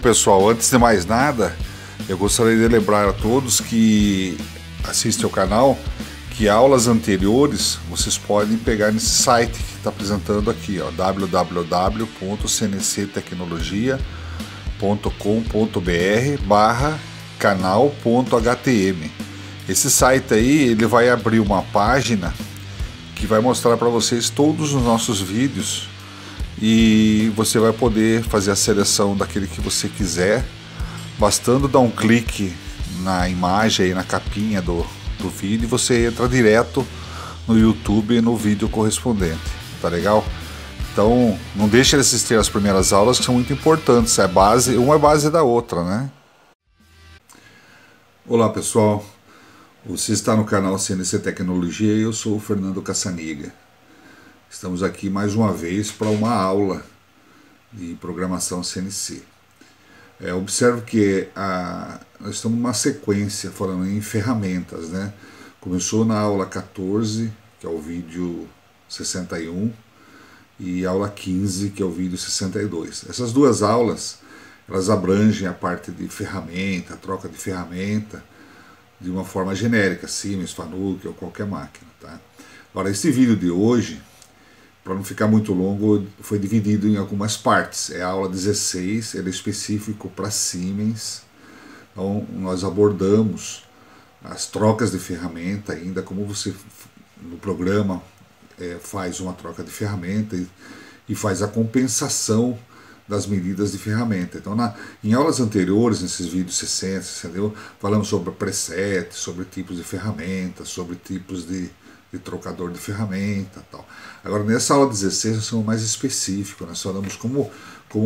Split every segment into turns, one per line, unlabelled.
Pessoal, antes de mais nada, eu gostaria de lembrar a todos que assistem ao canal que aulas anteriores vocês podem pegar nesse site que está apresentando aqui, www.cnctecnologia.com.br/canal.htm. Esse site aí, ele vai abrir uma página que vai mostrar para vocês todos os nossos vídeos e você vai poder fazer a seleção daquele que você quiser, bastando dar um clique na imagem aí, na capinha do vídeo, e você entra direto no YouTube no vídeo correspondente, tá legal? Então não deixe de assistir as primeiras aulas, que são muito importantes, uma é base da outra, né? Olá pessoal, você está no canal CNC Tecnologia e eu sou o Fernando Cassaniga. Estamos aqui mais uma vez para uma aula de programação CNC. Observe que nós estamos numa sequência falando em ferramentas, né? Começou na aula 14, que é o vídeo 61, e aula 15, que é o vídeo 62. Essas duas aulas, elas abrangem a parte de ferramenta, troca de ferramenta, de uma forma genérica, Siemens, Fanuc ou qualquer máquina, tá? Agora, esse vídeo de hoje, para não ficar muito longo, foi dividido em algumas partes. É a aula 16, ele é específico para Siemens. Então, nós abordamos as trocas de ferramenta ainda, como você no programa faz uma troca de ferramenta e faz a compensação das medidas de ferramenta. Então, em aulas anteriores, nesses vídeos 60, entendeu? Falamos sobre preset, sobre tipos de ferramenta, sobre tipos de trocador de ferramenta, tal. Agora, nessa aula 16, nós somos mais específicos, nós falamos como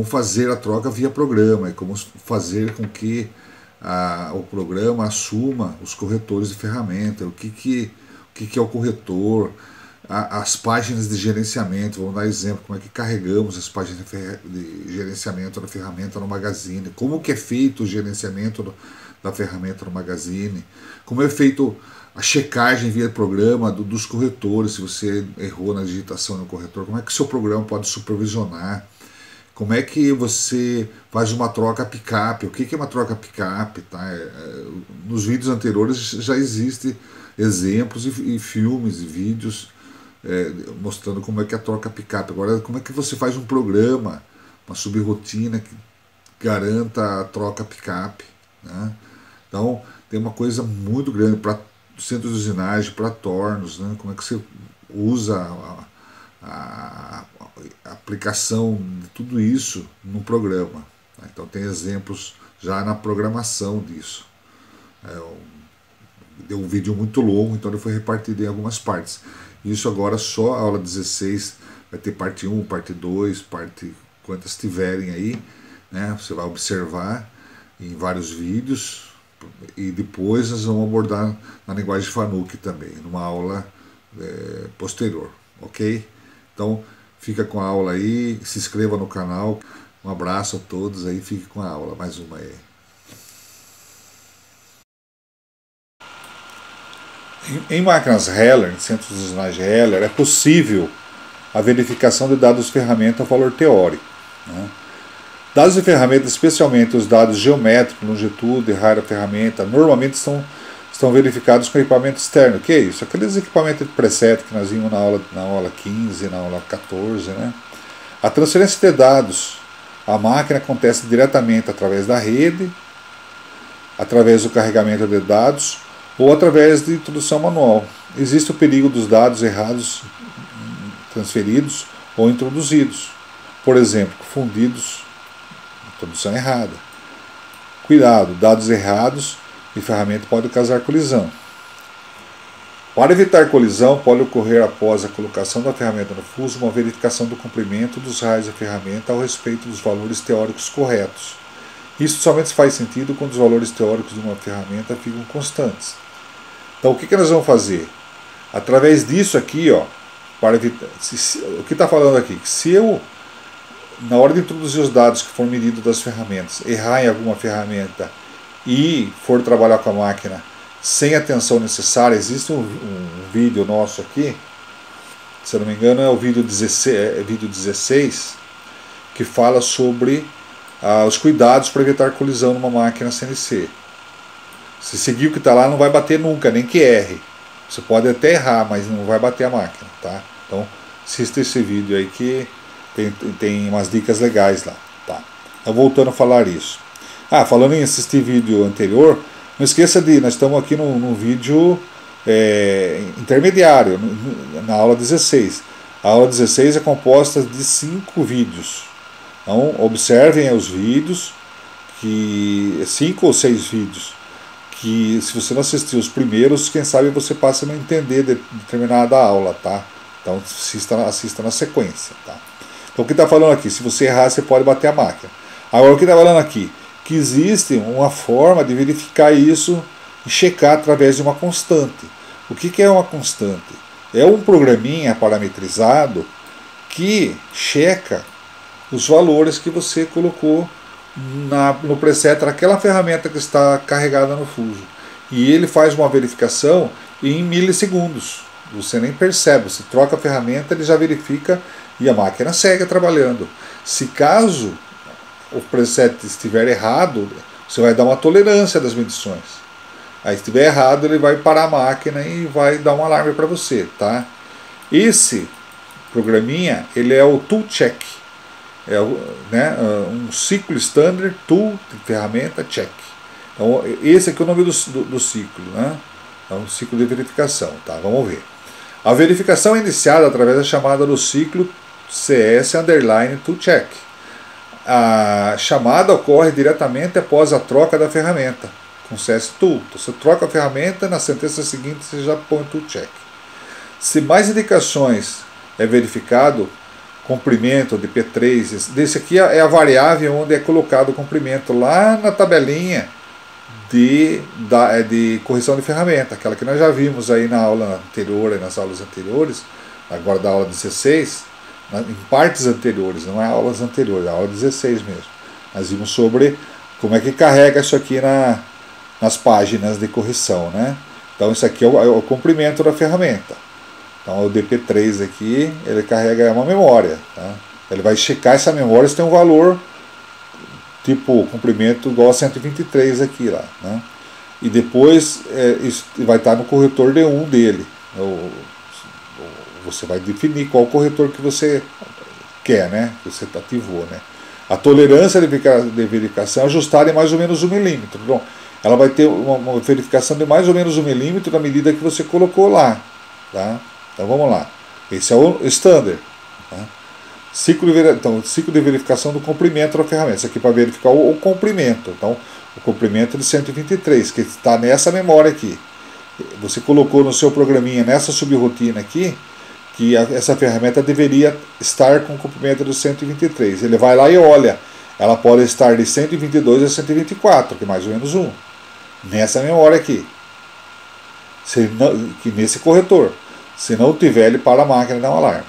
fazer a troca via programa e como fazer com que o programa assuma os corretores de ferramenta, o que é o corretor, as páginas de gerenciamento. Vamos dar exemplo, como é que carregamos as páginas de gerenciamento da ferramenta no Magazine, como que é feito o gerenciamento da ferramenta no Magazine, como é feito a checagem via programa dos corretores, se você errou na digitação no corretor, como é que o seu programa pode supervisionar, como é que você faz uma troca pick-up, o que é uma troca pick-up, tá? Nos vídeos anteriores já existem exemplos e filmes e vídeos mostrando como é que é a troca pick-up. Agora, como é que você faz um programa, uma subrotina que garanta a troca pick-up, né? Então, tem uma coisa muito grande para centros de usinagem, para tornos, né? Como é que você usa a aplicação de tudo isso no programa, né? Então tem exemplos já na programação disso. Deu um vídeo muito longo, então ele foi repartido em algumas partes. Isso agora só a aula 16 vai ter parte 1, parte 2, parte quantas tiverem aí, né? Você vai observar em vários vídeos. E depois nós vamos abordar na linguagem Fanuc também, numa aula posterior, ok? Então fica com a aula aí, se inscreva no canal, um abraço a todos aí, fique com a aula, mais uma aí. Em máquinas Heller, em centros de usinagem Heller, é possível a verificação de dados de ferramenta a valor teórico, né? Dados de ferramenta, especialmente os dados geométricos, longitude, raio da ferramenta, normalmente estão verificados com equipamento externo. O que é isso? Aqueles equipamentos de preset que nós vimos na aula 15, na aula 14, né? A transferência de dados à máquina acontece diretamente através da rede, através do carregamento de dados ou através de introdução manual. Existe o perigo dos dados errados transferidos ou introduzidos. Por exemplo, fundidos, introdução errada. Cuidado, dados errados e ferramenta pode causar colisão. Para evitar colisão, pode ocorrer após a colocação da ferramenta no fuso uma verificação do comprimento dos raios da ferramenta ao respeito dos valores teóricos corretos. Isso somente faz sentido quando os valores teóricos de uma ferramenta ficam constantes. Então o que nós vamos fazer? Através disso aqui, ó, para evitar, o que está falando aqui? Que se eu, na hora de introduzir os dados que foram medidos das ferramentas, errar em alguma ferramenta e for trabalhar com a máquina sem atenção necessária, existe um vídeo nosso aqui, se eu não me engano é o vídeo 16, que fala sobre os cuidados para evitar colisão numa máquina CNC. Se seguir o que está lá, não vai bater nunca, nem que erre. Você pode até errar, mas não vai bater a máquina, tá? Então, assista esse vídeo aí que tem umas dicas legais lá, tá? Então, voltando a falar isso. Falando em assistir vídeo anterior, não esqueça nós estamos aqui num vídeo intermediário, na aula 16. A aula 16 é composta de 5 vídeos. Então, observem os vídeos, 5 ou 6 vídeos, que se você não assistiu os primeiros, quem sabe você passa a não entender determinada aula, tá? Então assista na sequência, tá? Então o que está falando aqui? Se você errar, você pode bater a máquina. Agora o que está falando aqui? Que existe uma forma de verificar isso e checar através de uma constante. O que é uma constante? É um programinha parametrizado que checa os valores que você colocou no preset daquela ferramenta que está carregada no Fusion. E ele faz uma verificação em milissegundos. Você nem percebe, você troca a ferramenta, ele já verifica e a máquina segue trabalhando. Se caso o preset estiver errado, você vai dar uma tolerância das medições. Aí se estiver errado, ele vai parar a máquina e vai dar um alarme para você, tá? Esse programinha, ele é o Tool Check. Um ciclo standard, tool, ferramenta, check. Então, esse aqui é o nome do ciclo, né? É um ciclo de verificação, tá? Vamos ver. A verificação é iniciada através da chamada do ciclo CS_toolCheck. A chamada ocorre diretamente após a troca da ferramenta com CS_tool. Então, você troca a ferramenta, na sentença seguinte você já põe o toolCheck. Se mais indicações é verificado, comprimento de P3, desse aqui é a variável onde é colocado o comprimento lá na tabelinha de correção de ferramenta, aquela que nós já vimos aí na aula anterior, nas aulas anteriores, agora da aula 16, em partes anteriores, não é aulas anteriores, é a aula 16 mesmo. Nós vimos sobre como é que carrega isso aqui nas páginas de correção, né? Então isso aqui é o comprimento da ferramenta. Então o DP3 aqui, ele carrega uma memória, tá? Ele vai checar essa memória se tem um valor tipo comprimento igual a 123 aqui lá, né? E depois isso vai estar no corretor D1 dele. Você vai definir qual corretor que você quer, né? Que você ativou, né? A tolerância de verificação é ajustada em mais ou menos 1 milímetro. Então, ela vai ter uma verificação de mais ou menos 1 milímetro na medida que você colocou lá, tá? Então vamos lá. Esse é o standard. Tá? Ciclo de verificação do comprimento da ferramenta. Isso aqui para verificar o comprimento. Então, o comprimento de 123, que está nessa memória aqui. Você colocou no seu programinha, nessa subrotina aqui, que essa ferramenta deveria estar com comprimento de 123. Ele vai lá e olha. Ela pode estar de 122 a 124, que é mais ou menos 1. Nessa memória aqui. Nesse corretor. Se não tiver, ele para a máquina e dá um alarme.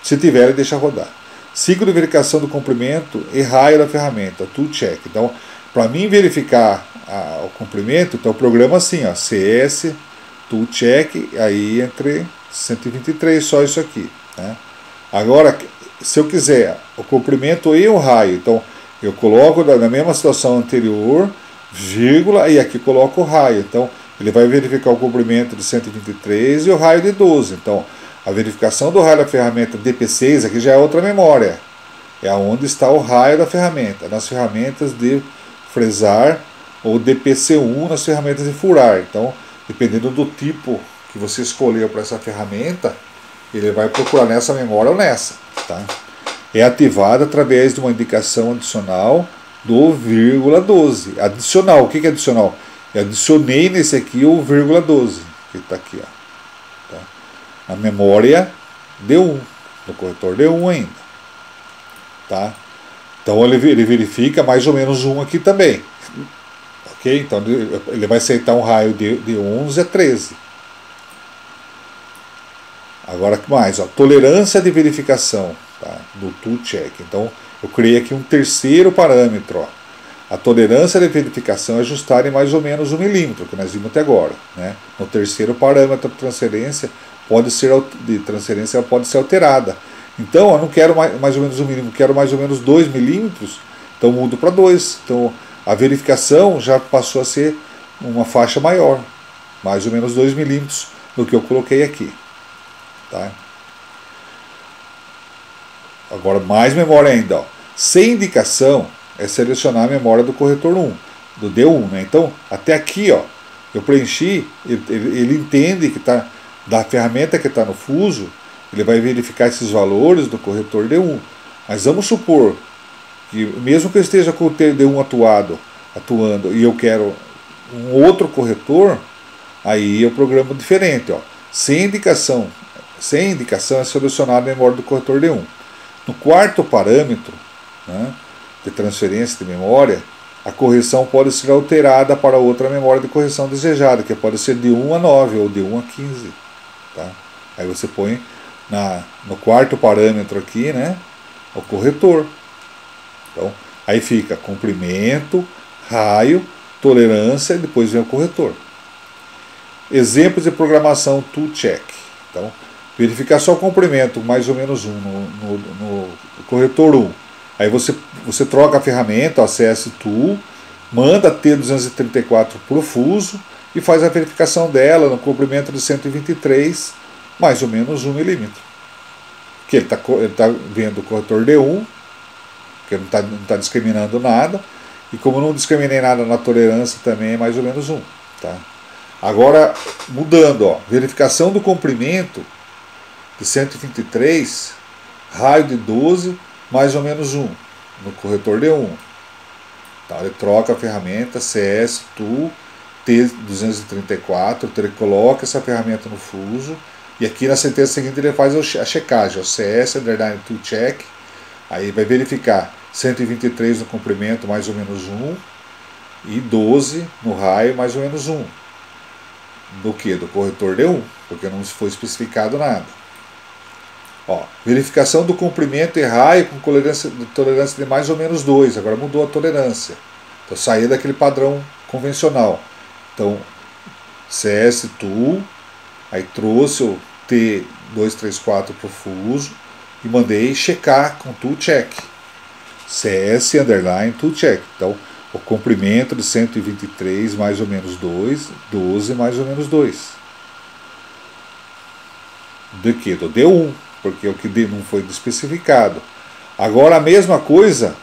Se tiver, ele deixa rodar. Ciclo de verificação do comprimento e raio da ferramenta, tool check. Então, para mim verificar o comprimento, então o programa assim, ó, CS, tool check, aí entre 123, só isso aqui. Né? Agora, se eu quiser o comprimento e o raio, então eu coloco na mesma situação anterior, vírgula, e aqui coloco o raio. Então, ele vai verificar o comprimento de 123 e o raio de 12. Então, a verificação do raio da ferramenta DP6 aqui já é outra memória. É onde está o raio da ferramenta. Nas ferramentas de fresar ou DPC1 nas ferramentas de furar. Então, dependendo do tipo que você escolheu para essa ferramenta, ele vai procurar nessa memória ou nessa. Tá? É ativada através de uma indicação adicional do vírgula 12. Adicional, o que é adicional? Eu adicionei nesse aqui o vírgula 12, que está aqui, ó, tá? A memória D1, no corretor D1 ainda. Tá? Então ele verifica mais ou menos 1 aqui também. Ok? Então ele vai aceitar um raio de 11 a 13. Agora que mais? Ó, tolerância de verificação, tá? Do tool check. Então eu criei aqui um terceiro parâmetro, ó. A tolerância de verificação é ajustada em mais ou menos 1 milímetro, que nós vimos até agora. Né? No terceiro parâmetro de transferência pode ser alterada. Então, eu não quero mais ou menos 1 milímetro, quero mais ou menos 2 milímetros. Então mudo para 2. Então a verificação já passou a ser uma faixa maior, mais ou menos 2 milímetros do que eu coloquei aqui. Tá? Agora mais memória ainda. Ó. Sem indicação é selecionar a memória do corretor 1, do D1. Né? Então até aqui ó, eu preenchi, ele entende que está da ferramenta que está no fuso, ele vai verificar esses valores do corretor D1. Mas vamos supor que mesmo que eu esteja com o D1 atuando e eu quero um outro corretor, aí eu programo diferente. Ó. Sem indicação é selecionar a memória do corretor D1. No quarto parâmetro, né, de transferência de memória, a correção pode ser alterada para outra memória de correção desejada, que pode ser de 1 a 9 ou de 1 a 15. Tá? Aí você põe no quarto parâmetro aqui, né, o corretor. Então, aí fica comprimento, raio, tolerância e depois vem o corretor. Exemplos de programação tool check. Então, verificar só o comprimento, mais ou menos 1 no corretor 1. Aí você troca a ferramenta, o CS Tool, manda T234 para o fuso e faz a verificação dela no comprimento de 123, mais ou menos 1 milímetro. Que ele tá vendo o corretor D1, que não está discriminando nada, e como eu não discriminei nada na tolerância também é mais ou menos 1. Tá? Agora, mudando, ó, verificação do comprimento de 123, raio de 12, mais ou menos 1, no corretor D1. Então ele troca a ferramenta CS Tool T234, ele coloca essa ferramenta no fuso, e aqui na sentença seguinte ele faz a checagem, o CS underline Tool Check, aí vai verificar 123 no comprimento, mais ou menos 1, e 12 no raio, mais ou menos 1. Do que? Do corretor D1, porque não foi especificado nada. Ó, verificação do comprimento e raio com tolerância de mais ou menos 2, agora mudou a tolerância. Então saí daquele padrão convencional. Então, CS Tool, aí trouxe o T234 para o fuso e mandei checar com Tool Check. CS underline Tool Check. Então, o comprimento de 123 mais ou menos 2, 12 mais ou menos 2. Do que? Do D1, porque o que não foi especificado. Agora a mesma coisa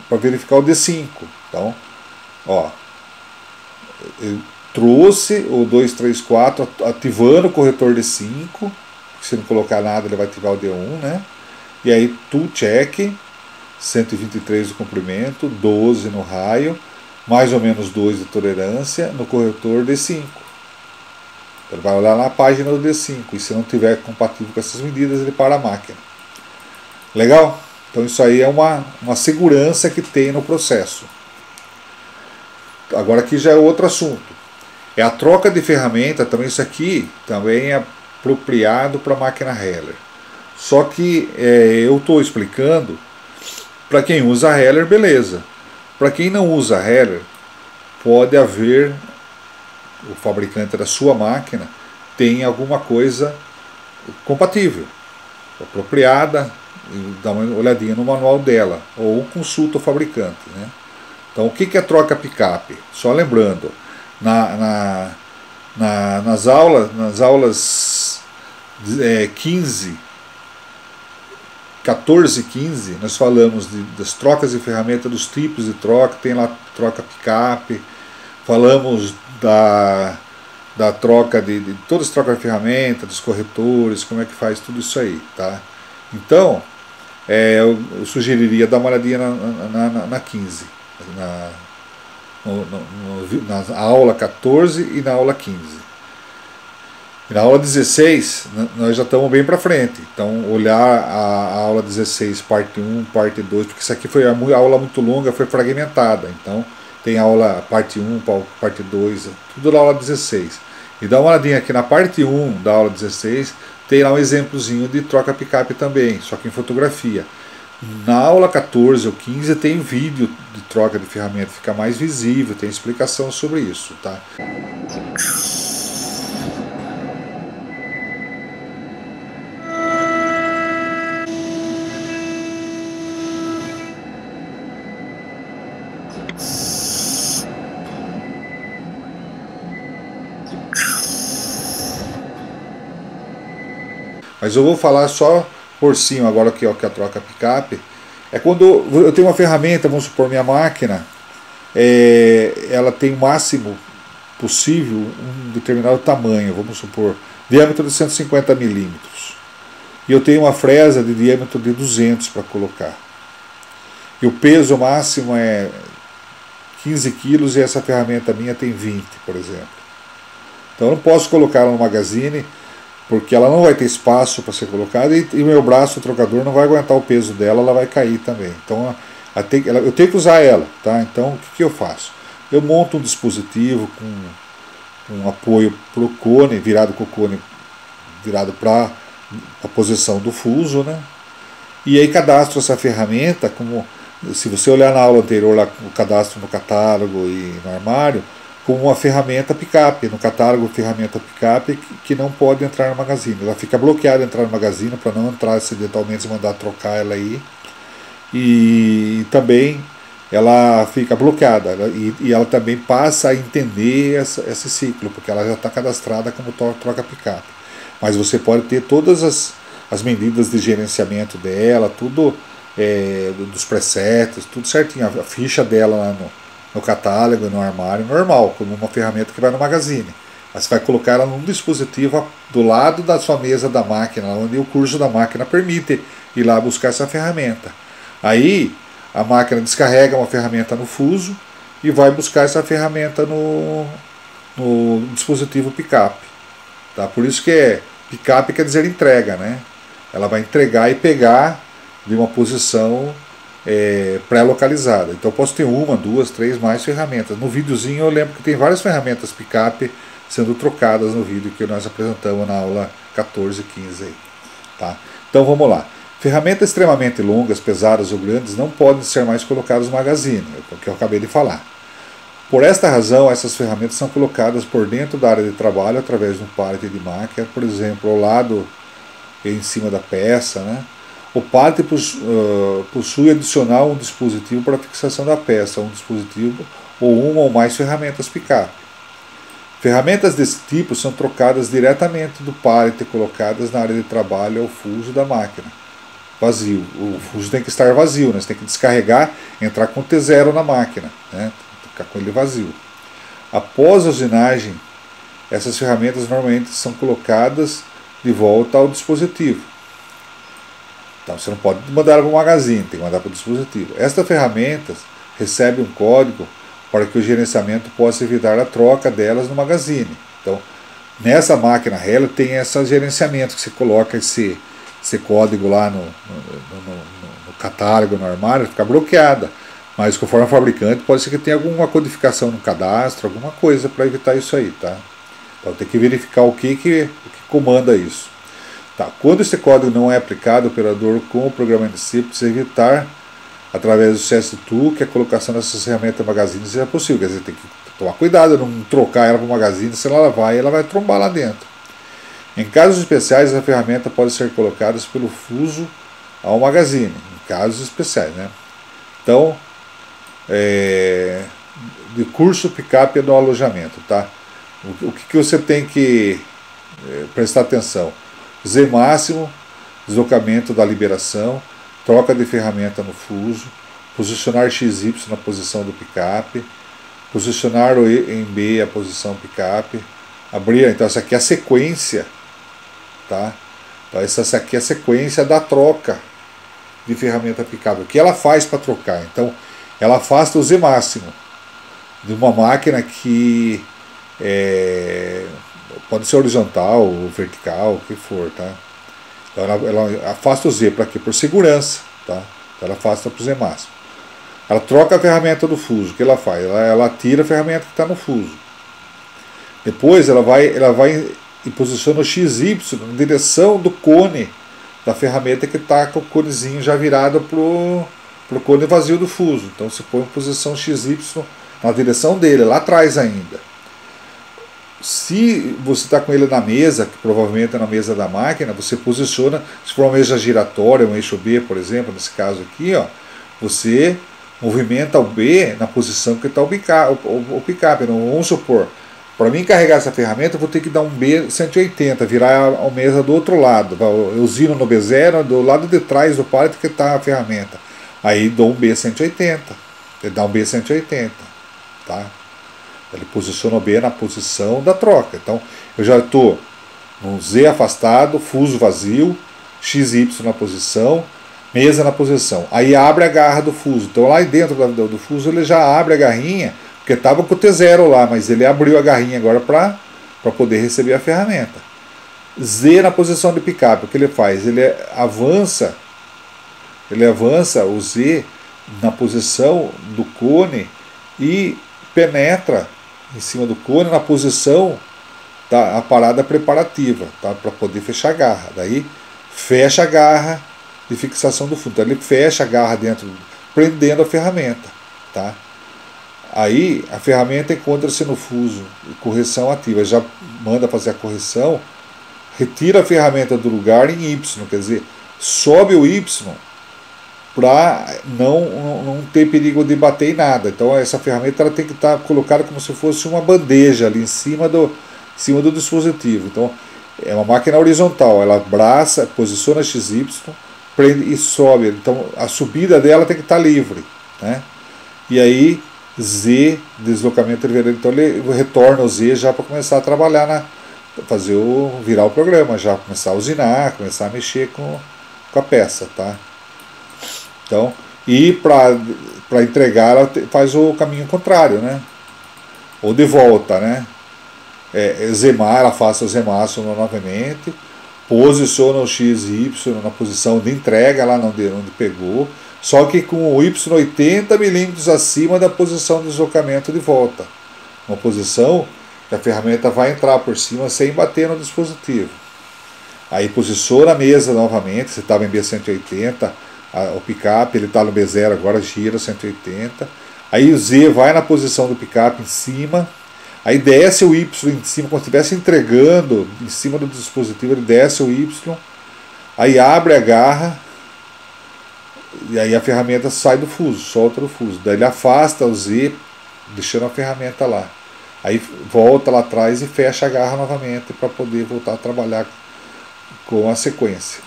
para verificar o D5. Então, ó, eu trouxe o 234 ativando o corretor D5. Se não colocar nada, ele vai ativar o D1, né? E aí, Tool Check, 123 de comprimento, 12 no raio, mais ou menos 2 de tolerância no corretor D5. Ele vai olhar na página do D5 e se não tiver compatível com essas medidas, ele para a máquina. Legal? Então isso aí é uma segurança que tem no processo. Agora aqui já é outro assunto. É a troca de ferramenta, também isso aqui também é apropriado para a máquina Heller. Só que eu estou explicando para quem usa Heller, beleza. Para quem não usa Heller, pode haver, o fabricante da sua máquina tem alguma coisa compatível, apropriada, dá uma olhadinha no manual dela, ou consulta o fabricante. Né? Então o que é troca picape? Só lembrando, nas aulas 14 e 15, nós falamos das trocas de ferramenta, dos tipos de troca, tem lá troca picape, falamos da troca de todas as trocas de ferramenta, dos corretores, como é que faz tudo isso aí, tá? Então, eu sugeriria dar uma olhadinha na 15, na aula 14 e na aula 15. E na aula 16, nós já estamos bem para frente. Então, olhar a aula 16, parte 1, parte 2, porque isso aqui foi a aula muito longa, foi fragmentada. Então, tem aula parte 1, parte 2, tudo na aula 16. E dá uma olhadinha aqui na parte 1 da aula 16, tem lá um exemplozinho de troca picape também, só que em fotografia. Na aula 14 ou 15 tem vídeo de troca de ferramenta, fica mais visível, tem explicação sobre isso, tá? Mas eu vou falar só por cima agora que a troca picape. É quando eu tenho uma ferramenta, vamos supor, minha máquina, ela tem o máximo possível um determinado tamanho, vamos supor, diâmetro de 150 milímetros. E eu tenho uma fresa de diâmetro de 200 para colocar. E o peso máximo é 15 quilos e essa ferramenta minha tem 20, por exemplo. Então eu não posso colocar ela no magazine, porque ela não vai ter espaço para ser colocada e o meu braço, o trocador, não vai aguentar o peso dela, ela vai cair também. Então eu tenho que usar ela, tá? Então o que eu faço? Eu monto um dispositivo com um apoio para o cone, virado com o cone virado para a posição do fuso, né? E aí cadastro essa ferramenta, como se você olhar na aula anterior lá, o cadastro no catálogo e no armário, como uma ferramenta picape, no catálogo ferramenta picape que não pode entrar no magazine. Ela fica bloqueada entrar no magazine para não entrar acidentalmente e mandar trocar ela aí. E também ela fica bloqueada e ela também passa a entender esse ciclo, porque ela já está cadastrada como troca picape. Mas você pode ter todas as medidas de gerenciamento dela, tudo dos presets, tudo certinho, a ficha dela lá no catálogo e no armário normal, como uma ferramenta que vai no magazine. Aí você vai colocar ela num dispositivo do lado da sua mesa da máquina, onde o curso da máquina permite ir lá buscar essa ferramenta. Aí a máquina descarrega uma ferramenta no fuso e vai buscar essa ferramenta no dispositivo picape. Tá? Por isso que picape quer dizer entrega, né? Ela vai entregar e pegar de uma posição pré-localizada. Então eu posso ter uma, duas, três, mais ferramentas. No videozinho eu lembro que tem várias ferramentas picape sendo trocadas no vídeo que nós apresentamos na aula 14 e 15 aí. Tá? Então vamos lá. Ferramentas extremamente longas, pesadas ou grandes não podem ser mais colocadas no magazine, é o que eu acabei de falar. Por esta razão, essas ferramentas são colocadas por dentro da área de trabalho através de um pallet de máquina, por exemplo, ao lado e em cima da peça, né? O pallet possui adicional um dispositivo para fixação da peça, um dispositivo ou uma ou mais ferramentas picape. Ferramentas desse tipo são trocadas diretamente do pallet e colocadas na área de trabalho ao fuso da máquina. Vazio. O fuso tem que estar vazio, né? Você tem que descarregar, entrar com T0 na máquina, né? Ficar com ele vazio. Após a usinagem, essas ferramentas normalmente são colocadas de volta ao dispositivo. Então você não pode mandar para o magazine, tem que mandar para o dispositivo. Estas ferramentas recebem um código para que o gerenciamento possa evitar a troca delas no magazine. Então, nessa máquina Hella tem esse gerenciamento que você coloca esse código lá no catálogo, no armário, fica bloqueada. Mas conforme o fabricante, pode ser que tenha alguma codificação no cadastro, alguma coisa para evitar isso aí, tá? Então tem que verificar o que comanda isso. Tá. Quando esse código não é aplicado, o operador com o programa em si precisa evitar, através do CS2, que a colocação dessas ferramentas magazine seja possível. Quer dizer, tem que tomar cuidado, não trocar ela para o magazine, senão ela vai trombar lá dentro. Em casos especiais, a ferramenta pode ser colocada pelo fuso ao magazine, em casos especiais, né? Então, de curso picape no alojamento, tá? O que você tem que prestar atenção? Z máximo, deslocamento da liberação, troca de ferramenta no fuso, posicionar XY na posição do picape, posicionar o E em B a posição picape, abrir, então essa aqui é a sequência, tá? Então essa aqui é a sequência da troca de ferramenta picape. O que ela faz para trocar? Então ela afasta o Z máximo de uma máquina que pode ser horizontal ou vertical, o que for, tá? Então ela afasta o Z para quê? Por segurança, tá? Então ela afasta para o Z máximo. Ela troca a ferramenta do fuso. O que ela faz? Ela tira a ferramenta que está no fuso. Depois ela vai e posiciona o XY na direção do cone da ferramenta que está com o conezinho já virado para o cone vazio do fuso. Então você põe em posição XY na direção dele, lá atrás ainda. Se você está com ele na mesa, que provavelmente é na mesa da máquina, você posiciona, se for uma mesa giratória, um eixo B, por exemplo, nesse caso aqui, ó, você movimenta o B na posição que está o picape. Vamos supor, Para mim carregar essa ferramenta, eu vou ter que dar um B180, virar a mesa do outro lado. Eu usino no B0, do lado de trás do pallet que está a ferramenta. Aí dou um B180, ele dá um B180, tá? Ele posiciona o B na posição da troca. Então eu já estou no Z afastado, fuso vazio, XY na posição, mesa na posição. Aí abre a garra do fuso. Então lá dentro do fuso ele já abre a garrinha, porque estava com o T0 lá, mas ele abriu a garrinha agora para poder receber a ferramenta. Z na posição de picape, o que ele faz? Ele avança o Z na posição do cone e penetra em cima do cone na posição da parada preparativa, tá? Para poder fechar a garra. Daí fecha a garra de fixação do fundo. Então ele fecha a garra dentro, prendendo a ferramenta, tá? Aí a ferramenta encontra-se no fuso, correção ativa, já manda fazer a correção, retira a ferramenta do lugar em Y, quer dizer, sobe o Y para não ter perigo de bater em nada. Então essa ferramenta ela tem que estar colocada como se fosse uma bandeja ali em cima do dispositivo. Então é uma máquina horizontal, ela abraça, posiciona XY, prende e sobe. Então a subida dela tem que estar livre, né? E aí Z, deslocamento trivial, então ele retorna o Z já para começar a trabalhar, virar o programa, já começar a usinar, começar a mexer com a peça, tá? Então, e para entregar ela faz o caminho contrário, né? Ou de volta, né? Zemar, ela faz o zemaço novamente, posiciona o X e Y na posição de entrega lá onde pegou, só que com o Y 80 milímetros acima da posição de deslocamento de volta. Uma posição que a ferramenta vai entrar por cima sem bater no dispositivo. Aí posiciona a mesa novamente, você estava em B180, o picape, ele está no B0 agora, gira 180. Aí o Z vai na posição do picape em cima, aí desce o Y em cima, como se estivesse entregando em cima do dispositivo, ele desce o Y, aí abre a garra, e aí a ferramenta sai do fuso, solta do fuso. Daí ele afasta o Z, deixando a ferramenta lá. Aí volta lá atrás e fecha a garra novamente para poder voltar a trabalhar com a sequência.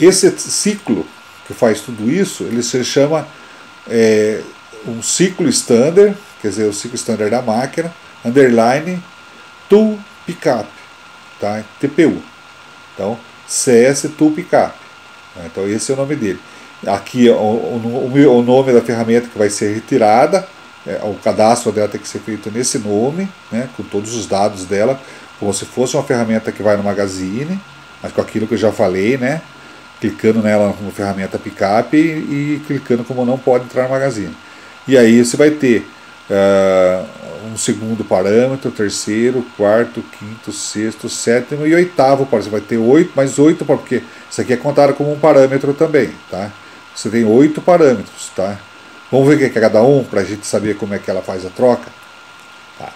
Esse ciclo que faz tudo isso, ele se chama um ciclo standard, quer dizer, o ciclo standard da máquina, underline to pickup, tá? TPU. Então, CS to pickup. Então, esse é o nome dele. Aqui o nome da ferramenta que vai ser retirada, o cadastro dela tem que ser feito nesse nome, né, com todos os dados dela, como se fosse uma ferramenta que vai no Magazine, mas com aquilo que eu já falei, né? Clicando nela como ferramenta pickup e clicando como não pode entrar no Magazine. E aí você vai ter um segundo parâmetro, terceiro, quarto, quinto, sexto, sétimo e oitavo parâmetro. Você vai ter 8, mais 8, porque isso aqui é contado como um parâmetro também, tá? Você tem 8 parâmetros, tá? Vamos ver o que é cada um, para a gente saber como é que ela faz a troca. Tá.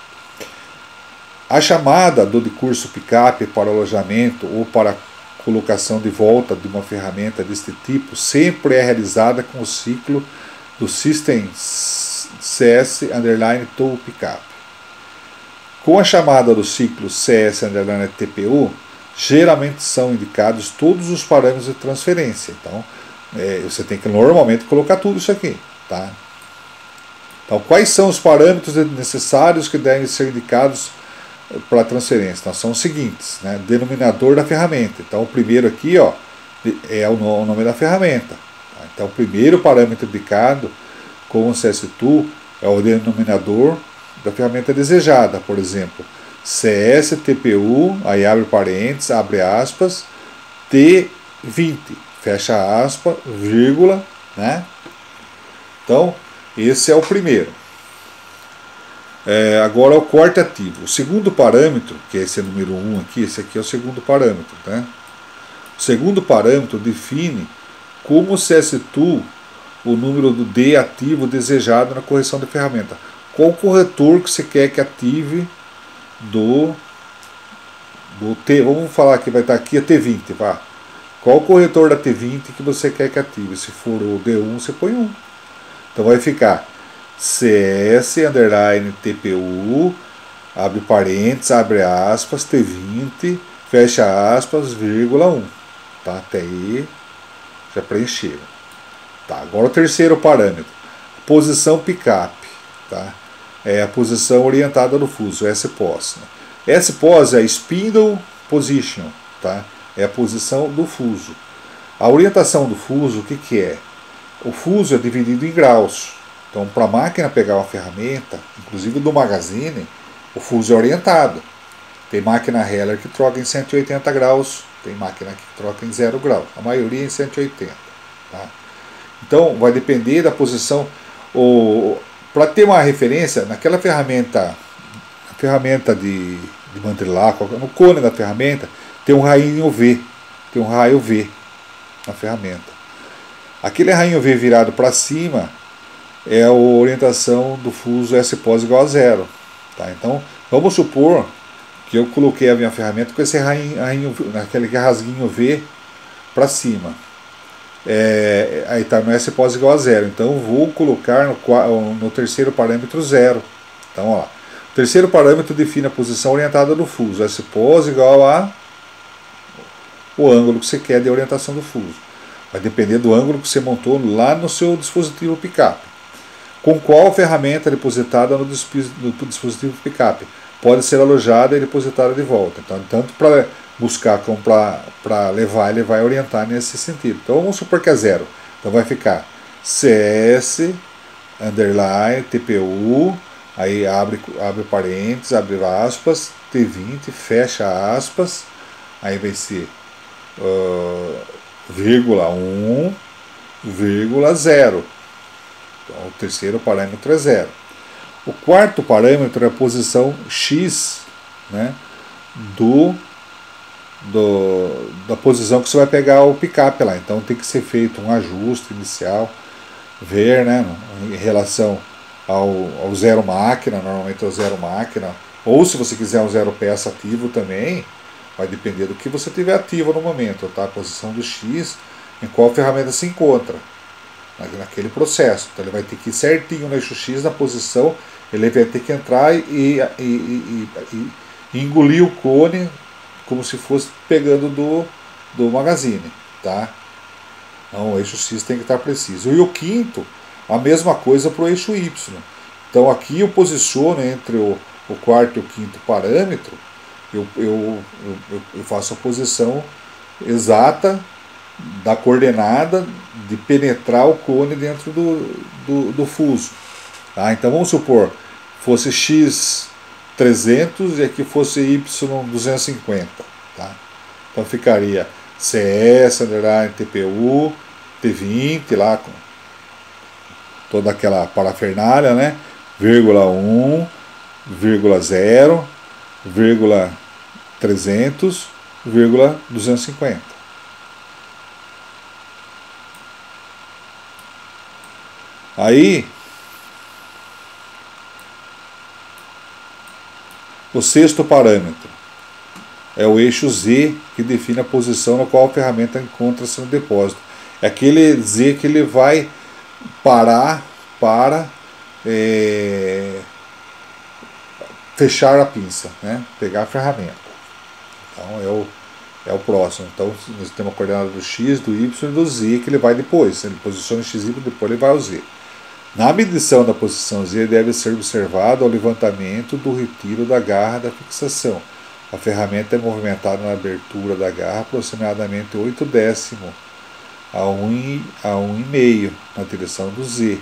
A chamada do curso pickup para alojamento ou para colocação de volta de uma ferramenta deste tipo sempre é realizada com o ciclo do System CS underline to pickup. Com a chamada do ciclo CS underline TPU, geralmente são indicados todos os parâmetros de transferência. Então, você tem que normalmente colocar tudo isso aqui, tá? Então, quais são os parâmetros necessários que devem ser indicados para a transferência? Então, são os seguintes, né? Denominador da ferramenta. Então, o primeiro aqui, ó, é o nome da ferramenta. Tá? Então, o primeiro parâmetro indicado com o CS-TOOL é o denominador da ferramenta desejada. Por exemplo, CS-TPU, aí abre parênteses, abre aspas, T20, fecha aspas, vírgula, né? Então, esse é o primeiro. Agora é o corte ativo. O segundo parâmetro, que é esse número 1 aqui, esse aqui é o segundo parâmetro, né? O segundo parâmetro define como o CS-TOOL o número do D ativo desejado na correção da ferramenta. Qual o corretor que você quer que ative do T? Vamos falar que vai estar aqui a T20, vá. Qual o corretor da T20 que você quer que ative? Se for o D1, você põe 1. Então vai ficar CS_TPU, abre parênteses, abre aspas, T20, fecha aspas, vírgula 1. Tá? Até aí já preencheram. Tá, agora o terceiro parâmetro, posição pickup, tá? É a posição orientada no fuso, S-pos. Né? S-pos é spindle position, tá? É a posição do fuso. A orientação do fuso, o que que é? O fuso é dividido em graus. Então, para a máquina pegar uma ferramenta, inclusive do Magazine, o fuso é orientado. Tem máquina Heller que troca em 180 graus, tem máquina que troca em 0 graus. A maioria em 180. Tá? Então, vai depender da posição. Para ter uma referência, naquela ferramenta, a ferramenta de mantrilar, no cone da ferramenta, tem um rainho V. Tem um raio V na ferramenta. Aquele rainho V virado para cima é a orientação do fuso S-pos igual a 0. Tá? Então, vamos supor que eu coloquei a minha ferramenta com esse rainho, naquele rasguinho V para cima. Aí está no S-pos igual a 0. Então, eu vou colocar no terceiro parâmetro 0. Então, ó, o terceiro parâmetro define a posição orientada do fuso. S-pos igual a o ângulo que você quer de orientação do fuso. Vai depender do ângulo que você montou lá no seu dispositivo pickup. Com qual ferramenta depositada no dispositivo pickup pode ser alojada e depositada de volta. Então, tanto para buscar como para levar, ele vai orientar nesse sentido. Então, vamos supor que é 0. Então, vai ficar CS_TPU, aí abre parênteses, abre aspas, T20, fecha aspas, aí vai ser vírgula 1, vírgula 0. Então, o terceiro parâmetro é 0. O quarto parâmetro é a posição X, né, da posição que você vai pegar o pickup lá. Então tem que ser feito um ajuste inicial, ver, né, em relação ao zero máquina, normalmente é o zero máquina, ou se você quiser um zero peça ativo também, vai depender do que você tiver ativo no momento, tá? A posição do X, em qual ferramenta se encontra naquele processo. Então ele vai ter que ir certinho no eixo X na posição, ele vai ter que entrar e engolir o cone como se fosse pegando do Magazine, tá? Então o eixo X tem que estar preciso. E o quinto, a mesma coisa para o eixo Y. Então aqui eu posiciono entre o quarto e o quinto parâmetro, eu faço a posição exata da coordenada de penetrar o cone dentro do fuso. Tá? Então vamos supor, fosse X 300 e aqui fosse Y 250. Tá? Então ficaria CS_TPU, T20 lá com toda aquela parafernália, né? Vírgula 1, vírgula 0, vírgula 300, vírgula 250. Aí, o sexto parâmetro é o eixo Z, que define a posição na qual a ferramenta encontra-se no depósito. É aquele Z que ele vai parar para fechar a pinça, né? Pegar a ferramenta. Então é o próximo. Então nós temos a coordenada do X, do Y e do Z, que ele vai depois. Ele posiciona o X e depois ele vai ao Z. Na medição da posição Z deve ser observado o levantamento do retiro da garra da fixação. A ferramenta é movimentada na abertura da garra aproximadamente 8 décimos a 1,5 na direção do Z.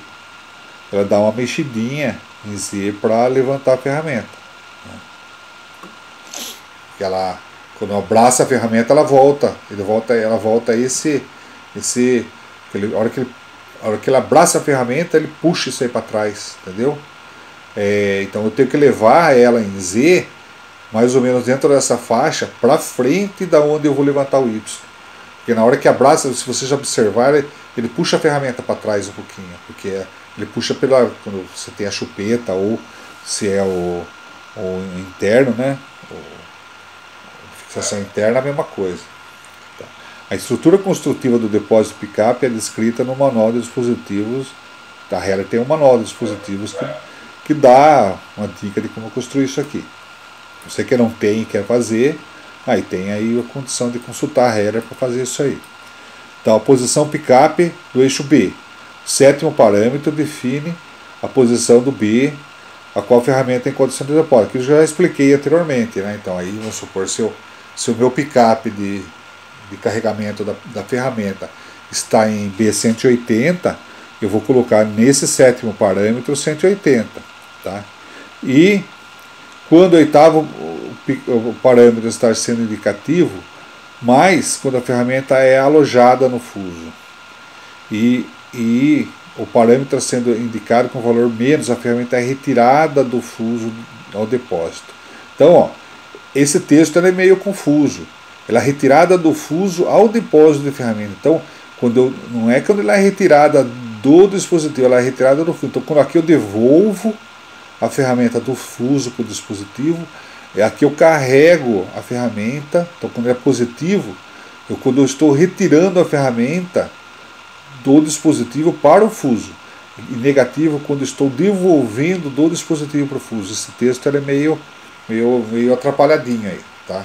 ela dá uma mexidinha em Z para levantar a ferramenta. Né? Quando abraça a ferramenta, ela volta a hora que ele abraça a ferramenta, ele puxa isso aí para trás, entendeu? Então eu tenho que levar ela em Z, mais ou menos dentro dessa faixa, para frente da onde eu vou levantar o Y. Porque na hora que abraça, se vocês observarem, ele puxa a ferramenta para trás um pouquinho, porque ele puxa quando você tem a chupeta, ou se é o interno, né? Fixação interna é a mesma coisa. Tá. A estrutura construtiva do depósito picape é descrita no manual de dispositivos. A Heller tem um manual de dispositivos que dá uma dica de como construir isso aqui. Você que não tem e quer fazer, aí tem aí a condição de consultar a Heller para fazer isso aí. Então, a posição picape do eixo B. O sétimo parâmetro define a posição do B, a qual a ferramenta em condição de depósito, que eu já expliquei anteriormente. Né? Então, aí vamos supor, se o meu picape de carregamento da ferramenta está em B180, eu vou colocar nesse sétimo parâmetro 180. Tá? E quando o oitavo parâmetro está sendo indicativo, mas quando a ferramenta é alojada no fuso e o parâmetro está sendo indicado com valor menos, a ferramenta é retirada do fuso ao depósito. Então, ó, esse texto é meio confuso. Ela é retirada do fuso ao depósito de ferramenta. Então, não é quando ela é retirada do dispositivo, ela é retirada do fuso. Então, quando aqui eu devolvo a ferramenta do fuso para o dispositivo, aqui eu carrego a ferramenta. Então, quando é positivo, quando eu estou retirando a ferramenta do dispositivo para o fuso. E negativo, quando estou devolvendo do dispositivo para o fuso. Esse texto é meio atrapalhadinho aí, tá?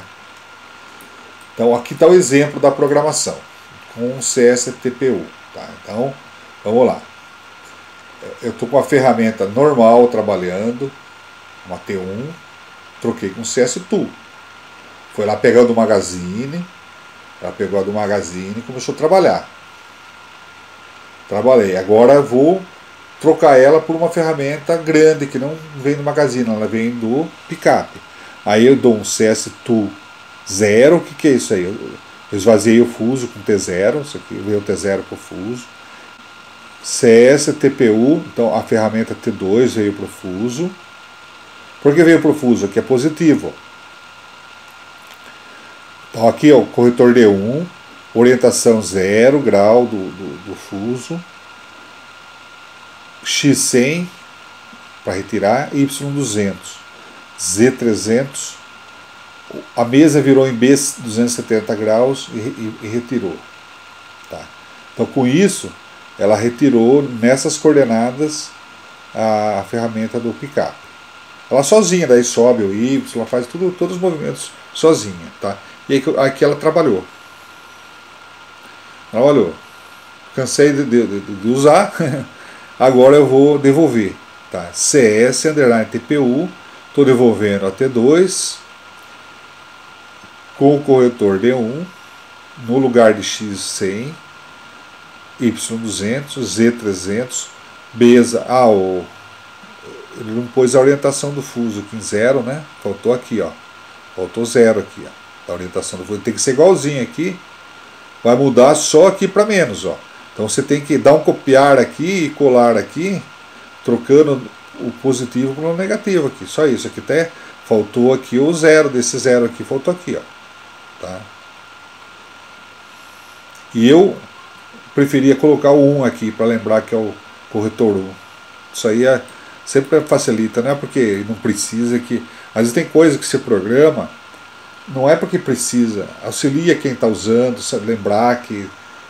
Então, aqui está o exemplo da programação com CSTPU. Tá? Então, vamos lá. Eu estou com a ferramenta normal trabalhando, uma T1, troquei com CS2. Foi lá pegando o magazine, ela pegou a do magazine e começou a trabalhar. Trabalhei. Agora eu vou trocar ela por uma ferramenta grande, que não vem do magazine, ela vem do picape. Aí eu dou um CS2 0, o que é isso aí? Eu esvaziei o fuso com T0, isso aqui veio o T0 para o fuso. CSTPU, então a ferramenta T2 veio para o fuso. Por que veio para o fuso? Aqui é positivo. Então aqui ó, o corretor D1, orientação 0 grau do fuso, X100 para retirar, Y200, Z300, a mesa virou em B270 graus e retirou. Tá. Então com isso, ela retirou nessas coordenadas a ferramenta do picape. Ela sozinha, daí sobe o Y, ela faz todos os movimentos sozinha. Tá. E aí aqui ela trabalhou. Cansei de usar, agora eu vou devolver. Tá? CS_TPU, estou devolvendo a T2 com o corretor D1 no lugar de X100, Y200, Z300, beza. Ele não pôs a orientação do fuso aqui em 0, né? Faltou aqui, ó. Faltou 0 aqui, ó. A orientação do fuso tem que ser igualzinho aqui. Vai mudar só aqui para menos, ó. Então você tem que dar um copiar aqui e colar aqui, trocando o positivo pelo negativo aqui. Só isso. Aqui até faltou aqui o 0, desse 0 aqui faltou aqui, ó. Tá? E eu preferia colocar o 1 aqui para lembrar que é o corretor 1. Isso aí sempre facilita, não é porque não precisa que. Às vezes tem coisa que você programa, não é porque precisa, auxilia quem está usando, sabe, lembrar que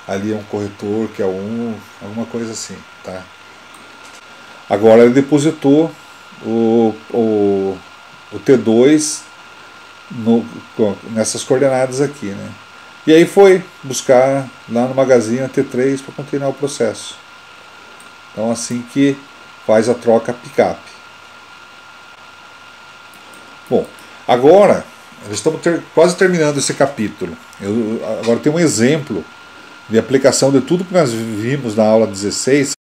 ali é um corretor, que é um, alguma coisa assim, tá? Agora ele depositou o T2 nessas coordenadas aqui, né? E aí foi buscar lá no magazine a T3 para continuar o processo. Então assim que faz a troca picape. Bom, agora nós estamos quase terminando esse capítulo. Agora tem um exemplo de aplicação de tudo que nós vimos na aula 16,